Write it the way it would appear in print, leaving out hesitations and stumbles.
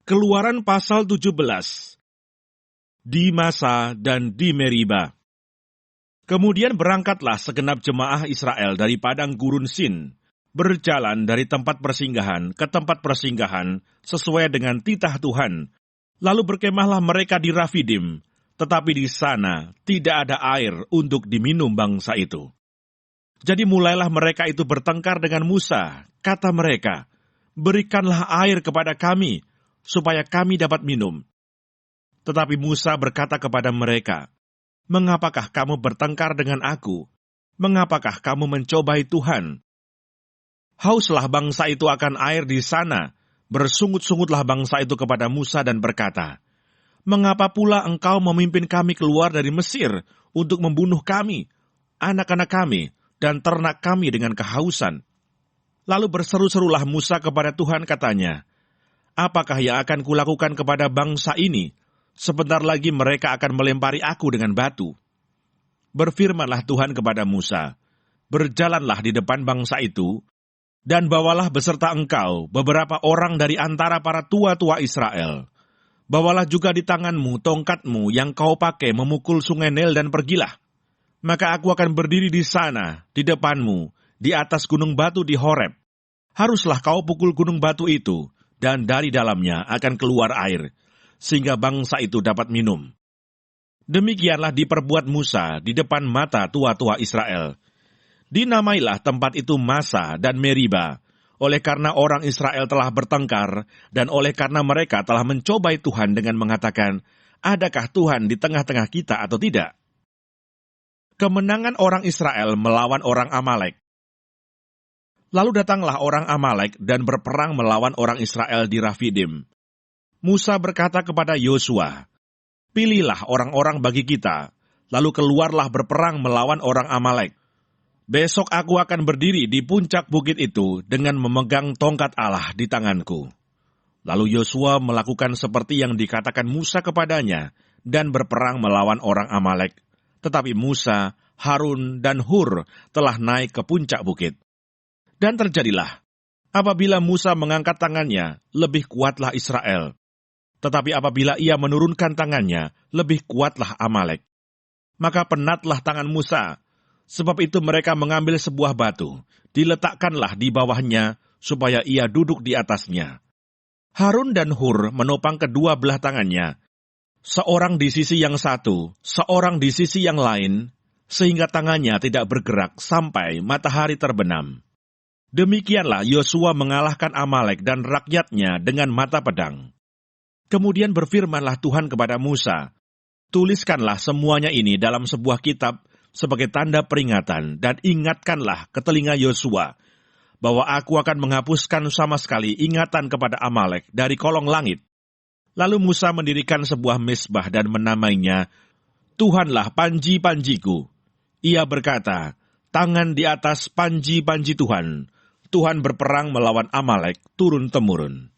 Keluaran pasal 17. Di Masa dan di Meriba. Kemudian berangkatlah segenap jemaah Israel dari padang gurun Sin, berjalan dari tempat persinggahan ke tempat persinggahan sesuai dengan titah Tuhan. Lalu berkemahlah mereka di Rafidim, tetapi di sana tidak ada air untuk diminum bangsa itu. Jadi mulailah mereka itu bertengkar dengan Musa. Kata mereka, "Berikanlah air kepada kami, supaya kami dapat minum." Tetapi Musa berkata kepada mereka, "Mengapakah kamu bertengkar dengan aku? Mengapakah kamu mencobai Tuhan?" Hauslah bangsa itu akan air di sana. Bersungut-sungutlah bangsa itu kepada Musa dan berkata, "Mengapa pula engkau memimpin kami keluar dari Mesir untuk membunuh kami, anak-anak kami, dan ternak kami dengan kehausan?" Lalu berseru-serulah Musa kepada Tuhan, katanya, "Apakah yang akan kulakukan kepada bangsa ini? Sebentar lagi mereka akan melempari aku dengan batu." Berfirmanlah Tuhan kepada Musa, "Berjalanlah di depan bangsa itu, dan bawalah beserta engkau beberapa orang dari antara para tua-tua Israel. Bawalah juga di tanganmu tongkatmu yang kau pakai memukul sungai Nil dan pergilah. Maka aku akan berdiri di sana, di depanmu, di atas gunung batu di Horeb. Haruslah kau pukul gunung batu itu, dan dari dalamnya akan keluar air, sehingga bangsa itu dapat minum." Demikianlah diperbuat Musa di depan mata tua-tua Israel. Dinamailah tempat itu Masa dan Meriba, oleh karena orang Israel telah bertengkar, dan oleh karena mereka telah mencobai Tuhan dengan mengatakan, "Adakah Tuhan di tengah-tengah kita atau tidak?" Kemenangan orang Israel melawan orang Amalek. Lalu datanglah orang Amalek dan berperang melawan orang Israel di Rafidim. Musa berkata kepada Yosua, "Pilihlah orang-orang bagi kita, lalu keluarlah berperang melawan orang Amalek. Besok aku akan berdiri di puncak bukit itu dengan memegang tongkat Allah di tanganku." Lalu Yosua melakukan seperti yang dikatakan Musa kepadanya dan berperang melawan orang Amalek. Tetapi Musa, Harun, dan Hur telah naik ke puncak bukit. Dan terjadilah, apabila Musa mengangkat tangannya, lebih kuatlah Israel. Tetapi apabila ia menurunkan tangannya, lebih kuatlah Amalek. Maka penatlah tangan Musa. Sebab itu mereka mengambil sebuah batu, diletakkanlah di bawahnya, supaya ia duduk di atasnya. Harun dan Hur menopang kedua belah tangannya, seorang di sisi yang satu, seorang di sisi yang lain, sehingga tangannya tidak bergerak sampai matahari terbenam. Demikianlah Yosua mengalahkan Amalek dan rakyatnya dengan mata pedang. Kemudian berfirmanlah Tuhan kepada Musa, "Tuliskanlah semuanya ini dalam sebuah kitab, sebagai tanda peringatan, dan ingatkanlah ke telinga Yosua, bahwa aku akan menghapuskan sama sekali ingatan kepada Amalek dari kolong langit." Lalu Musa mendirikan sebuah mezbah dan menamainya, "Tuhanlah panji-panjiku." Ia berkata, "Tangan di atas panji-panji Tuhan. Tuhan berperang melawan Amalek turun-temurun."